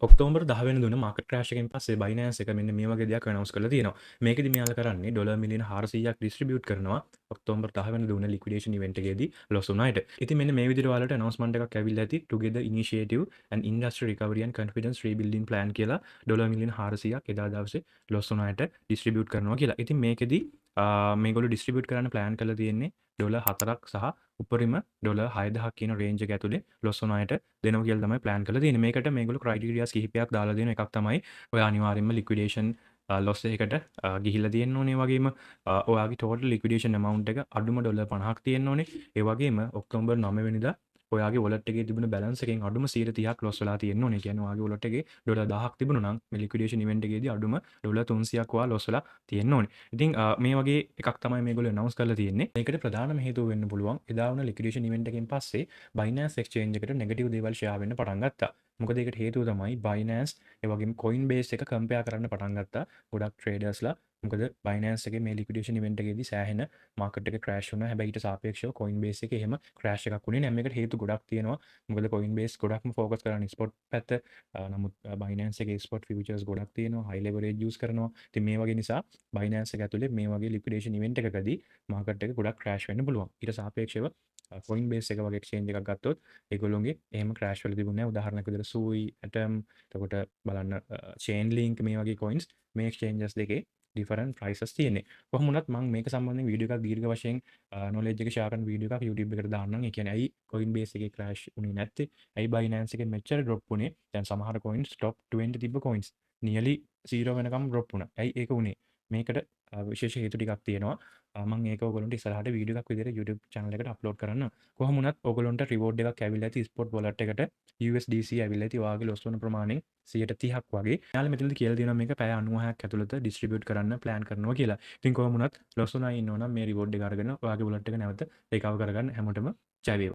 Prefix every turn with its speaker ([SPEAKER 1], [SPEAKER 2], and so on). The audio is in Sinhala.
[SPEAKER 1] ඔක්තෝබර් 10 වෙනිදා මාකට් ක්‍රෑෂ් එකෙන් පස්සේ Binance එක මෙන්න මේ වගේ දෙයක් අනවුන්ස් කරලා තියෙනවා. මේකෙදි මෙයාලා කරන්නේ ඩොලර් මිලියන 400ක් ඩිස්ට්‍රිබියුට් කරනවා ඔක්තෝබර් 10 වෙනිදා උන ලික්විඩේෂන් ඉවෙන්ට් එකේදී ලොස් වුණ අයට. ඉතින් මෙන්න මේ විදිහට ඔයාලට announcement එකක් ඇවිල්ලා ඇති Together Initiative and Industry Recovery and Confidence Rebuilding Plan කියලා ඩොලර් මිලියන 400ක් එදා දවසේ ලොස් වුණ අයට ඩිස්ට්‍රිබියුට් කරනවා කියලා. ඉතින් මේකෙදි මේගොල්ලෝ ඩිස්ට්‍රිබියුට් කරන්න ප්ලෑන් කරලා තියෙන්නේ ඩොලර් 4ක් සහ උපරිම ඩොලර් 6000ක් කියන රේන්ජ් එක ඇතුලේ ලොස් වුණ අයට දෙනවා කියලා තමයි ප්ලෑන් කරලා තියෙන්නේ. මේකට මේගොල්ලෝ ක්‍රයිටීරියාස් කිහිපයක් දාලා දෙන එකක් තමයි ඔය අනිවාර්යයෙන්ම ලික්විඩේෂන් ලොස් එකකට ගිහිල්ලා තියෙන්න ඕනේ. ඒ වගේම ඔයාගේ ටෝටල් ලික්විඩේෂන් amount එක අඩුම ඩොලර් 50ක් තියෙන්න ඕනේ. ඒ වගේම ඔක්තෝබර් 9 වෙනිදා ඔයාගේ wallet එකේ තිබුණ balance එකෙන් අඩුම 130ක් loss වෙලා තියෙන්න ඕනේ. කියන්නේ ඔයාගේ wallet එකේ ඩොලර් 1000ක් තිබුණා නම් මේ liquidation event එකේදී අඩුම ඩොලර් 300ක් ඔයා loss වෙලා තියෙන්න ඕනේ. ඉතින් මේ වගේ එකක් තමයි මේගොල්ලෝ announce කරලා තියෙන්නේ. මේකට ප්‍රධානම හේතුව වෙන්න පුළුවන් එදා වුණ liquidation event එකෙන් පස්සේ Binance exchange එකට negative දේවල් share වෙන්න පටන් ගත්තා. මොකද ඒකට හේතුව තමයි Binance ඒ වගේම Coinbase එක compare කරන්න පටන් ගත්තා. ගොඩක් traders ලා මොකද Binance එකේ මේ liquidation event එකේදී සෑහෙන market එක crash වුණා. හැබැයි ඊට සාපේක්ෂව Coinbase එකේ එහෙම crash එකක් වුණේ නැහැ. මේකට හේතු ගොඩක් තියෙනවා. මොකද Coinbase ගොඩක්ම focus කරන්නේ spot පැත්ත. නමුත් Binance එකේ spot futures ගොඩක් තියෙනවා. high leverage use කරනවා. ඉතින් මේ වගේ නිසා Binance එක ඇතුලේ මේ වගේ liquidation event එකකදී market එක ගොඩක් crash වෙන්න පුළුවන්. ඊට සාපේක්ෂව Coinbase එක වගේ exchange එකක් ගත්තොත් ඒගොල්ලොන්ගේ එහෙම crash වෙලා තිබුණේ නැහැ. උදාහරණයක් විදිහට Sui, Atom, එතකොට බලන්න Chainlink මේ වගේ coins මේ exchanges දෙකේ ඩිෆරන්ට් ප්‍රයිසස් තියෙන්නේ. කොහොම වුණත් මම මේක සම්බන්ධයෙන් වීඩියෝ එකක් දීර්ඝ වශයෙන් knowledge එක share කරන වීඩියෝ එකක් YouTube එකට දාන්නම්. ඒ කියන්නේ ඇයි Coinbase එකේ crash උනේ නැත්තේ? ඇයි Binance එකේ මෙච්චර drop උනේ? දැන් සමහර coins top 20 තිබ්බ coins nearly 0 වෙනකම් drop වුණා. ඇයි ඒක උනේ? මේකට විශේෂ හේතු ටිකක් තියෙනවා. මම ඒක ඔයගොල්ලන්ට ඉස්සරහට වීඩියෝ එකක් විදිහට YouTube channel එකට අප්ලෝඩ් කරන්න. කොහොම වුණත් ඔයගොල්ලන්ට reward එකක් ඇවිල්ලා ඇති spot wallet එකට USDC ඇවිල්ලා ඇති. ඔයාගේ loss වුණ ප්‍රමාණයෙන් 130ක් වගේ. යාළුවා මෙතනදී කියලා දෙනවා මේක පැය 96ක් ඇතුළත distribute කරන්න plan කරනවා කියලා. ඉතින් කොහොම වුණත් loss වුණා ඉන්නවනම් මේ reward එක අරගෙන ඔයාගේ wallet එක නැවත recover කරගන්න හැමෝටම ජය වේවා.